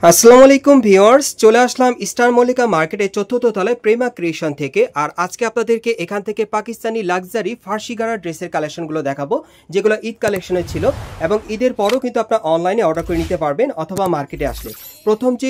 আসসালামু আলাইকুম ভিউয়ার্স, চলে আসলাম স্টার মল্লিকা মার্কেটের চতুর্থ তলায় প্রেমা ক্রিয়েশন থেকে। আর আজকে আপনাদেরকে এখান থেকে পাকিস্তানি লাক্সারি ফার্সি গারা ড্রেসের কালেকশনগুলো দেখাবো, যেগুলো ঈদ কালেকশনে ছিল এবং ঈদের পরও কিন্তু আপনারা অনলাইনে অর্ডার করে নিতে পারবেন অথবা মার্কেটে আসলে। প্রথম যে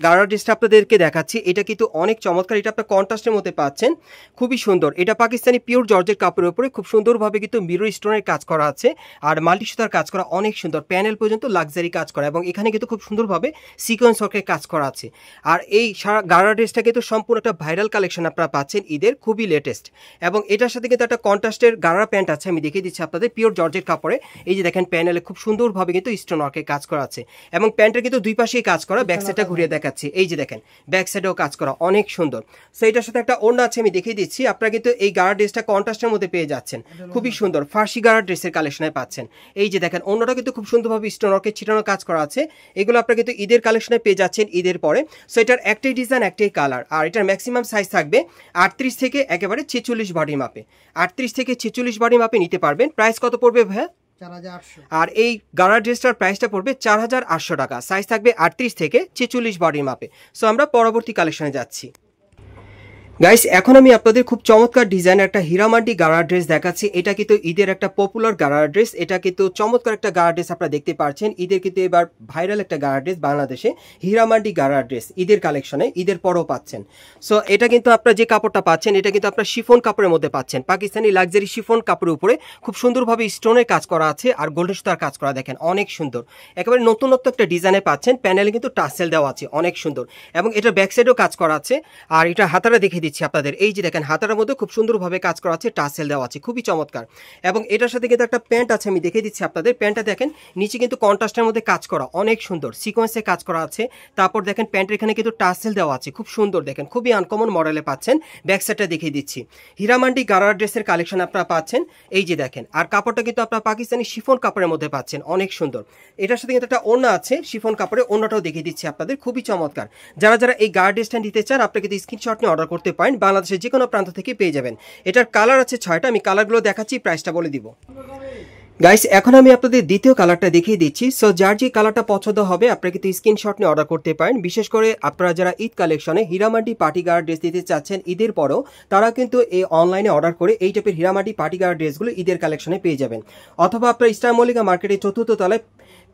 গারা ড্রেসটা আপনাদেরকে দেখাচ্ছি, এটা কিন্তু অনেক চমৎকার। এটা আপনার কন্ট্রাস্টের মধ্যে পাচ্ছেন, খুবই সুন্দর। এটা পাকিস্তানি পিওর জর্জের কাপড়ের উপরে খুব সুন্দরভাবে কিন্তু মিরর স্টোনের কাজ করা আছে আর মাল্টি সুতার কাজ করা, অনেক সুন্দর। প্যানেল পর্যন্ত লাক্সারি কাজ করা এবং এখানে কিন্তু খুব সুন্দরভাবে সিকোয়েন্স ওয়ার্কের কাজ করা আছে। আর এই গারা ড্রেসটা কিন্তু সম্পূর্ণ একটা ভাইরাল কালেকশন আপনারা পাচ্ছেন ঈদের, খুবই লেটেস্ট। এবং এটার সাথে কিন্তু একটা কন্ট্রাস্টের গারা প্যান্ট আছে, আমি দেখিয়ে দিচ্ছি আপনাদের, পিওর জর্জের কাপড়ে। এই যে দেখেন প্যানেলে খুব সুন্দরভাবে কিন্তু স্টোন ওয়ার্কের কাজ করা আছে এবং প্যান্টের কিন্তু দুই পাশেই কাজ করা। ব্যাক সাইডটা ঘুরিয়ে দেখাচ্ছি, এই যে দেখেন ব্যাক সাইডেও কাজ করা, অনেক সুন্দর। সো এটার সাথে একটা ওড়না আছে, আমি দেখিয়ে দিচ্ছি। আপনারা কিন্তু এই গারা ড্রেসটা কন্ট্রাস্টের মধ্যে পেয়ে যাচ্ছেন, খুবই সুন্দর ফার্সি গারা ড্রেসের কালেকশনে পাচ্ছেন। এই যে দেখেন ওড়নাটা কিন্তু খুব সুন্দরভাবে স্টোন ওয়ার্কের ছিটানো কাজ করা আছে। এগুলো আপনারা কিন্তু ঈদের কালেকশনে পেয়ে যাচ্ছেন ঈদের পরে। সো এটার একটাই ডিজাইন, একটাই কালার। আর এটার ম্যাক্সিমাম সাইজ থাকবে 38 থেকে একেবারে 46 বডি মাপে। 38 থেকে 46 বডি মাপে নিতে পারবেন। প্রাইস কত পড়বে ভাই? 4800। আর এই গারা ড্রেসটার প্রাইসটা পড়বে 4800 টাকা। সাইজ থাকবে 38 থেকে 46 বডি মাপে। সো আমরা পরবর্তী কালেকশনে যাচ্ছি। গাইস, এখন আমি আপনাদের খুব চমৎকার ডিজাইনের একটা হীরামান্ডি গারা ড্রেস দেখাচ্ছি। এটা কিন্তু ঈদের একটা পপুলার গারা ড্রেস। এটা কিন্তু চমৎকার একটা গারা ড্রেস আপনারা দেখতে পাচ্ছেন। ঈদের কিন্তু এবার ভাইরাল একটা গারা ড্রেস বাংলাদেশে, হীরামান্ডি গারা ড্রেস ঈদের কালেকশনে, ঈদের পরও পাচ্ছেন। সো এটা কিন্তু আপনারা যে কাপড়টা পাচ্ছেন, এটা কিন্তু আপনার শিফন কাপড়ের মধ্যে পাচ্ছেন, পাকিস্তানি লাক্সারি শিফন কাপড়ের উপরে খুব সুন্দরভাবে স্টোনের কাজ করা আছে আর গোল্ডেন সুতার কাজ করা, দেখেন অনেক সুন্দর। একেবারে নতুনত্ব একটা ডিজাইনে পাচ্ছেন। প্যানেলে কিন্তু টাসেল দেওয়া আছে, অনেক সুন্দর। এবং এটা ব্যাক সাইডেও কাজ করা আছে। আর এটা হাতারা দেখে দিচ্ছি আপনাদের, এই যে দেখেন হাতার মধ্যে খুব সুন্দরভাবে কাজ করা আছে, টাসেল দেওয়া আছে, খুবই চমৎকার। এবং এটার সাথে কিন্তু একটা প্যান্ট আছে, আমি দেখে দিচ্ছি আপনাদের। প্যান্টটা দেখেন নিচে কিন্তু কন্ট্রাস্টের মধ্যে কাজ করা, অনেক সুন্দর সিকোয়েন্সে কাজ করা আছে। তারপর দেখেন প্যান্টের এখানে কিন্তু টাসেল দেওয়া আছে, খুব সুন্দর, দেখেন খুবই আনকমন মডেলে পাচ্ছেন। ব্যাক সাইডটা দেখিয়ে দিচ্ছি। হীরামান্ডি গারা ড্রেসের কালেকশন আপনারা পাচ্ছেন, এই যে দেখেন। আর কাপড়টা কিন্তু আপনারা পাকিস্তানি শিফন কাপড়ের মধ্যে পাচ্ছেন, অনেক সুন্দর। এটার সাথে কিন্তু একটা ওড়না আছে শিফন কাপড়ে, ওড়নাটাও দেখিয়ে দিচ্ছি আপনাদের, খুবই চমৎকার। যারা যারা এই গারা ড্রেসটা নিতে চান, আপনারা কিন্তু স্ক্রিনশট নিয়ে অর্ডার করতে পারেন, বাংলাদেশের যে কোনো প্রান্ত থেকে পেয়ে যাবেন। এটার কালার আছে 6টা, আমি কালারগুলো দেখাচ্ছি, প্রাইসটা বলে দিব। গাইস, এখন আমি আপনাদের দ্বিতীয় কালারটা দেখিয়ে দিচ্ছি। সো যার যে কালারটা পছন্দ হবে আপনারা কিন্তু স্ক্রিনশট নিয়ে অর্ডার করতে পারেন। বিশেষ করে আপনারা যারা ঈদ কালেকশনে হীরামান্ডি পার্টি গারা ড্রেস দিতে চাচ্ছেন ঈদের পরেও, তারা কিন্তু এই অনলাইনে অর্ডার করে এই টাইপের হীরামান্ডি পার্টি গারা ড্রেসগুলো ঈদের কালেকশনে পেয়ে যাবেন। অথবা আপনারা স্টার মল্লিকা মার্কেটের চতুর্থ তলায়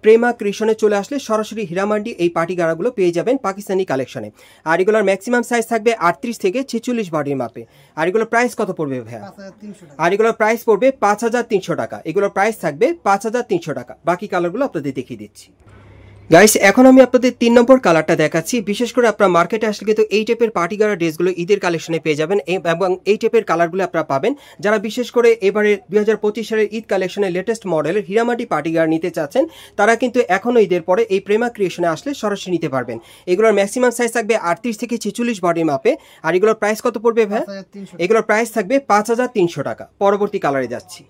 প্রেমা ক্রিয়েশনে চলে আসলে সরাসরি হীরামান্ডি এই পার্টি গারাগুলো পেয়ে যাবেন পাকিস্তানি কালেকশনে। আর এগুলোর ম্যাক্সিমাম সাইজ থাকবে 38 থেকে 46 বডির মাপে। আর এগুলোর প্রাইস কত পড়বে ভাইয়া? 5300 টাকা। আর এগুলোর প্রাইস পড়বে 5300 টাকা। এগুলোর প্রাইস থাকবে 5300 টাকা। বাকি কালারগুলো আপনাদের দেখিয়ে দিচ্ছি। গাইস, এখন আমি আপনাদের 3 নম্বর কালারটা দেখাচ্ছি। বিশেষ করে আপনারা মার্কেটে আসলে কিন্তু এই টাইপের পার্টি গারা ড্রেসগুলো ঈদের কালেকশনে পেয়ে যাবেন এবং এই টাইপের কালারগুলো আপনারা পাবেন। যারা বিশেষ করে এবারে 2025 সালের ঈদ কালেকশনের লেটেস্ট মডেলের হীরামান্ডি পার্টি গারা নিতে চাচ্ছেন, তারা কিন্তু এখনও ঈদের পরে এই প্রেমা ক্রিয়েশনে আসলে সরাসরি নিতে পারবেন। এগুলোর ম্যাক্সিমাম সাইজ থাকবে 38 থেকে 46 বডির মাপে। আর এগুলোর প্রাইস কত পড়বে ভাই? 5300। এগুলোর প্রাইস থাকবে 5300 টাকা। পরবর্তী কালারে যাচ্ছি।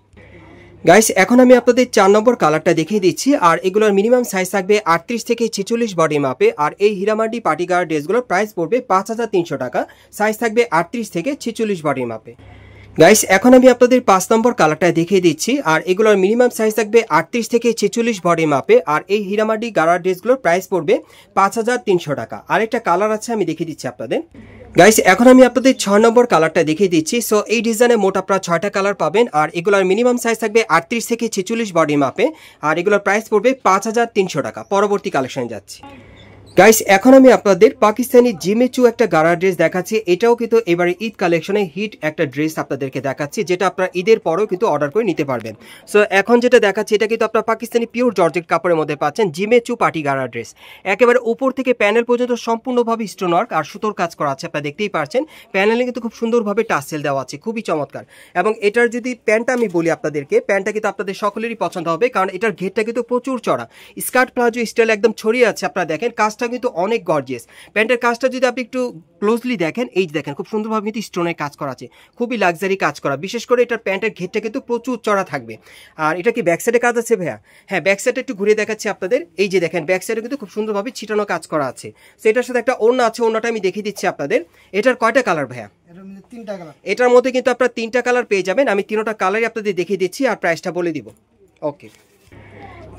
গাইস, এখন আমি আপনাদের 4 নম্বর কালারটা দেখিয়ে দিচ্ছি। আর এগুলোর মিনিমাম সাইজ থাকবে 38 থেকে 46 বডি মাপে। আর এই হীরামান্ডি পার্টি গারা ড্রেসগুলোর প্রাইস পড়বে 5300 টাকা। সাইজ থাকবে 38 থেকে 46 বডি মাপে। গাইস, এখন আমি আপনাদের 5 নম্বর কালারটা দেখিয়ে দিচ্ছি। আর এগুলোর মিনিমাম সাইজ থাকবে 38 থেকে 46 বডি মাপে। আর এই হীরামান্ডি গারা ড্রেসগুলোর প্রাইস পড়বে 5300 টাকা। আরেকটা কালার আছে, আমি দেখিয়ে দিচ্ছি আপনাদের। গাইস, এখন আমি আপনাদের 6 নম্বর কালারটা দেখিয়ে দিচ্ছি। সো এই ডিজাইনে মোট আপনারা 6টা কালার পাবেন। আর এগুলোর মিনিমাম সাইজ থাকবে 38 থেকে 46 বডি মাপে। আর এগুলোর প্রাইস পড়বে 5300 টাকা। পরবর্তী কালেকশনে যাচ্ছি। গাইস, এখন আমি আপনাদের পাকিস্তানি জিমেচু একটা গারা ড্রেস দেখাচ্ছি। এটাও কিন্তু এবারে ঈদ কালেকশনে হিট একটা ড্রেস আপনাদেরকে দেখাচ্ছি, যেটা আপনারা ঈদের পরেও কিন্তু অর্ডার করে নিতে পারবেন। সো এখন যেটা দেখাচ্ছি, এটা কিন্তু আপনারা পাকিস্তানি পিওর জর্জেট কাপড়ের মধ্যে পাচ্ছেন, জিমেচু পার্টি গারা ড্রেস। একেবারে উপর থেকে প্যানেল পর্যন্ত সম্পূর্ণভাবে স্টোন ওয়ার্ক আর সুতোর কাজ করা আছে, আপনারা দেখতেই পাচ্ছেন। প্যানেলে কিন্তু খুব সুন্দরভাবে টাসেল দেওয়া আছে, খুবই চমৎকার। এবং এটার যদি প্যান্টটা আমি বলি আপনাদেরকে, প্যান্টটা কিন্তু আপনাদের সকলেরই পছন্দ হবে, কারণ এটার ঘেরটা কিন্তু প্রচুর চড়া, স্কার্ট প্লাজো স্টাইল একদম ছড়িয়ে আছে। আপনারা দেখেন কাজটা কিন্তু অনেক গর্জিয়াস। প্যান্টের কাজটা যদি আপনি একটু ক্লোজলি দেখেন, এই যে দেখেন খুব সুন্দরভাবে কিন্তু স্টোনের কাজ করা আছে, খুবই লাক্সারি কাজ করা। বিশেষ করে এটার প্যান্টের ঘেরটা কিন্তু প্রচুর চড়া থাকবে। আর এটা কি ব্যাক সাইডে কাজ আছে ভাইয়া? হ্যাঁ, ব্যাক সাইডে একটু ঘুরে দেখাচ্ছি আপনাদের। এই যে দেখেন ব্যাক সাইডে কিন্তু খুব সুন্দরভাবে ছিটানো কাজ করা আছে। তো এটার সাথে একটা ওড়না আছে, ওড়নাটা আমি দেখিয়ে দিচ্ছি আপনাদের। এটার কয়টা কালার ভাইয়া? এটার মধ্যে কিন্তু আপনারা 3টা কালার পেয়ে যাবেন। আমি 3টা কালারই আপনাদের দেখিয়ে দিচ্ছি আর প্রাইসটা বলে দিব। ওকে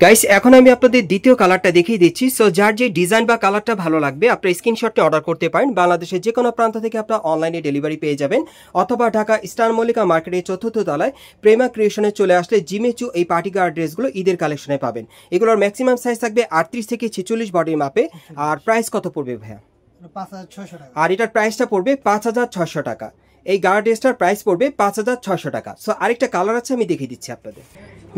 গাইস এখন আমি আপনাদের দ্বিতীয় কালারটা দেখিয়ে দিচ্ছি। সো যার যে ডিজাইন বা কালারটা ভালো লাগবে আপনারা স্ক্রিনশটে অর্ডার করতে পারেন। বাংলাদেশের যে কোনো প্রান্ত থেকে আপনারা অনলাইনে ডেলিভারি পেয়ে যাবেন, অথবা ঢাকা স্টার মল্লিকা মার্কেটের 4th তলায় প্রেমা ক্রিয়েশনে চলে আসলে জিমেচু এই পার্টি গার্ড ড্রেসগুলো ঈদের কালেকশনে পাবেন। এগুলোর ম্যাক্সিমাম সাইজ থাকবে 38 থেকে 46 বডির মাপে। আর প্রাইস কত পড়বে ভাইয়া? 5600 টাকা। আর এটার প্রাইসটা পড়বে 5600 টাকা। এই গার্ড ড্রেসটার প্রাইস পড়বে 5600 টাকা। সো আরেকটা কালার আছে, আমি দেখিয়ে দিচ্ছি আপনাদের।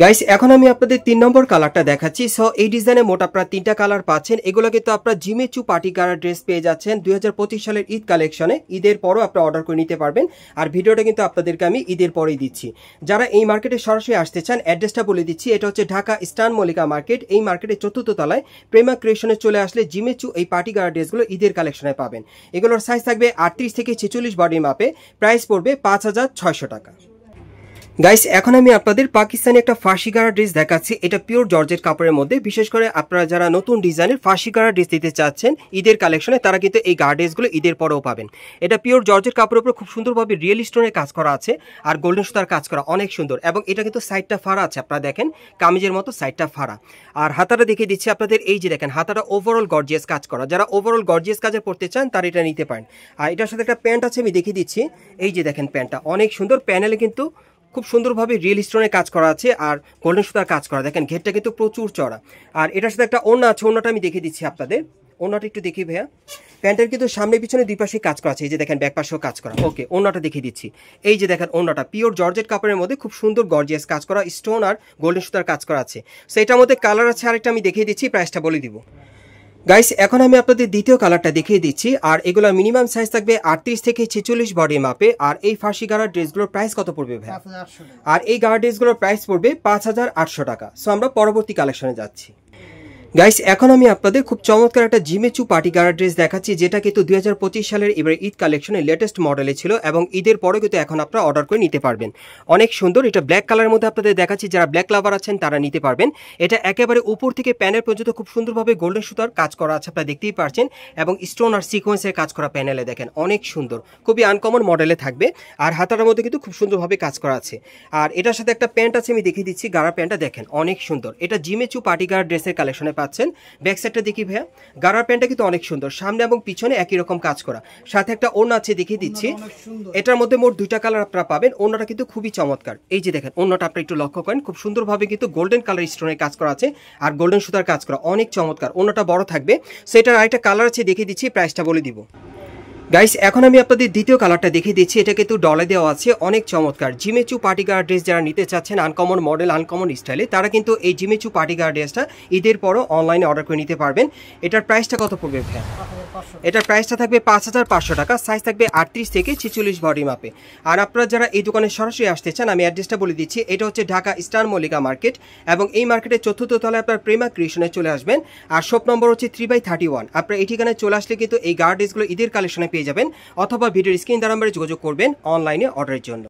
গাইস এখন আমি আপনাদের 3 নম্বর কালারটা দেখাচ্ছি। সো এই ডিজাইনে মোট আপনারা 3টা কালার পাচ্ছেন। এগুলো কিন্তু আপনারা জিমেচু পার্টি গার্ড ড্রেস পেয়ে যাচ্ছেন 2025 সালের ঈদ কালেকশনে। ঈদের পরও আপনারা অর্ডার করে নিতে পারবেন। আর ভিডিওটা কিন্তু আপনাদেরকে আমি ঈদের পরেই দিচ্ছি। যারা এই মার্কেটে সরাসরি আসতে চান অ্যাড্রেসটা বলে দিচ্ছি। এটা হচ্ছে ঢাকা স্টার মল্লিকা মার্কেট। এই মার্কেটের 4th তলায় প্রেমা ক্রিয়েশনে চলে আসলে জিমেচু এই পার্টি গার্ড ড্রেসগুলো ঈদের কালেকশনে পাবেন। এগুলোর সাইজ থাকবে 38 থেকে 46 বডির মাপে। প্রাইস পড়বে 5600 টাকা। গাইস এখন আমি আপনাদের পাকিস্তানি একটা ফার্সি গাড়া ড্রেস দেখাচ্ছি। এটা পিওর জর্জেট কাপড়ের মধ্যে। বিশেষ করে আপনারা যারা নতুন ডিজাইনের ফার্সি গাড়া ড্রেস দিতে চাচ্ছেন ঈদের কালেকশনে, তারা কিন্তু এই গাড়া ড্রেসগুলো ঈদের পরেও পাবেন। এটা পিওর জর্জেট কাপড়ের উপর খুব সুন্দরভাবে রিয়েল স্টোনের কাজ করা আছে, আর গোল্ডেন সুতার কাজ করা, অনেক সুন্দর। এবং এটা কিন্তু সাইডটা ফাড়া আছে, আপনারা দেখেন কামিজের মতো সাইডটা ফাড়া। আর হাতাটা দেখিয়ে দিচ্ছি আপনাদের, এই যে দেখেন হাতাটা ওভারঅল গর্জিয়াস কাজ করা। যারা ওভারঅল গর্জিয়াস কাজে পড়তে চান তারা এটা নিতে পারেন। আর এটার সাথে একটা প্যান্ট আছে, আমি দেখিয়ে দিচ্ছি। এই যে দেখেন প্যান্টটা অনেক সুন্দর, প্যানেলে কিন্তু খুব সুন্দরভাবে রিয়েল স্টোনের কাজ করা আছে আর গোল্ডেন সুতার কাজ করা। দেখেন ঘেরটা কিন্তু প্রচুর চড়া। আর এটার সাথে একটা ওড়না আছে, ওড়নাটা আমি দেখিয়ে দিচ্ছি আপনাদের। ওড়নাটা একটু দেখি ভাইয়া। প্যান্টের কিন্তু সামনে পিছনে দুই পাশে কাজ করা আছে, এই যে দেখেন ব্যাক পাশেও কাজ করা। ওকে, ওড়নাটা দেখিয়ে দিচ্ছি। এই যে দেখেন ওড়নাটা পিওর জর্জেট কাপড়ের মধ্যে খুব সুন্দর গর্জিয়াস কাজ করা, স্টোন আর গোল্ডেন সুতার কাজ করা আছে। সো এটার মধ্যে কালার আছে আরেকটা, আমি দেখিয়ে দিচ্ছি, প্রাইসটা বলে দিব। গাইস এখন আমি আপনাদের দ্বিতীয় কালারটা দেখিয়ে দিচ্ছি। আর এগুলো মিনিমাম সাইজ থাকবে 38 থেকে 46 বডির মাপে। আর এই ফার্সি গাড়া ড্রেসগুলোর প্রাইস কত পড়বে ভাই? 5800 টাকা। আর এই গাড়া ড্রেসগুলোর প্রাইস পড়বে 5800 টাকা। সো আমরা পরবর্তী কালেকশনে যাচ্ছি। গাইস এখন আমি আপনাদের খুব চমৎকার একটা জিমেচু পার্টি গাড়া ড্রেস দেখাচ্ছি, যেটা কিন্তু 2025 সালের এবার ঈদ কালেকশনের লেটেস্ট মডেলে ছিল এবং ঈদের পরে কিন্তু এখন আপনারা অর্ডার করে নিতে পারবেন। অনেক সুন্দর। এটা ব্ল্যাক কালারের মধ্যে আপনাদের দেখাচ্ছি, যারা ব্ল্যাক লাভার আছেন তারা নিতে পারবেন। এটা একেবারে উপর থেকে প্যানেল পর্যন্ত খুব সুন্দরভাবে গোল্ডেন সুতার কাজ করা আছে, আপনারা দেখতেই পারছেন। এবং স্টোন আর সিকোয়েন্সের কাজ করা প্যানেলে দেখেন অনেক সুন্দর, খুবই আনকমন মডেলে থাকবে। আর হাতার মধ্যে কিন্তু খুব সুন্দরভাবে কাজ করা আছে। আর এটার সাথে একটা প্যান্ট আছে, আমি দেখিয়ে দিচ্ছি। গাড়া প্যান্টটা দেখেন অনেক সুন্দর। এটা জিমেচু পার্টি গাড়া ড্রেসের কালেকশনে পাচ্ছেন। ব্যাক সাইডটা দেখি ভাইয়া। গাড়ার প্যান্টটা কিন্তু অনেক সুন্দর, সামনে এবং পিছনে একই রকম কাজ করা। সাথে একটা ওড়না আছে, দেখিয়ে দিচ্ছি। এটার মধ্যে মোট 2টা কালার আপনারা পাবেন। ওড়নাটা কিন্তু খুবই চমৎকার। এই যে দেখেন ওড়নাটা আপনারা একটু লক্ষ্য করেন, খুব সুন্দরভাবে কিন্তু গোল্ডেন কালার স্টোনের কাজ করা আছে আর গোল্ডেন সুতার কাজ করা, অনেক চমৎকার। ওড়নাটা বড় থাকবে। সো এটার আরেকটা কালার আছে, দেখিয়ে দিচ্ছি, প্রাইসটা বলে দিব। গাইস এখন আমি আপনাদের দ্বিতীয় কালারটা দেখিয়ে দিচ্ছি। এটা কিন্তু ডলে দেওয়া আছে, অনেক চমৎকার। জিমেচু পার্টি গার্ড ড্রেস যারা নিতে চাচ্ছেন আনকমন মডেল, আনকমন স্টাইলে, তারা কিন্তু এই জিমেচু পার্টি গার্ড ড্রেসটা ঈদের পরও অনলাইনে অর্ডার করে নিতে পারবেন। এটার প্রাইসটা কত পড়বে ভাই? এটার প্রাইসটা থাকবে 5500 টাকা। সাইজ থাকবে 38 থেকে 46 বডি মাপে। আর আপনারা যারা এই দোকানে সরাসরি আসতে চান, আমি অ্যাড্রেসটা বলে দিচ্ছি। এটা হচ্ছে ঢাকা স্টার মল্লিকা মার্কেট এবং এই মার্কেটের 4th তলায় আপনার প্রেমা ক্রিয়েশনে চলে আসবেন। আর শপ নম্বর হচ্ছে 3/31। আপনারা এই ঠিকানায় চলে আসলে কিন্তু এই গার্ড ড্রেসগুলো ঈদের কালেকশনে পেয়ে যাবেন, অথবা ভিডিওর স্ক্রিন নাম্বারে যোগাযোগ করবেন অনলাইনে অর্ডারের জন্য।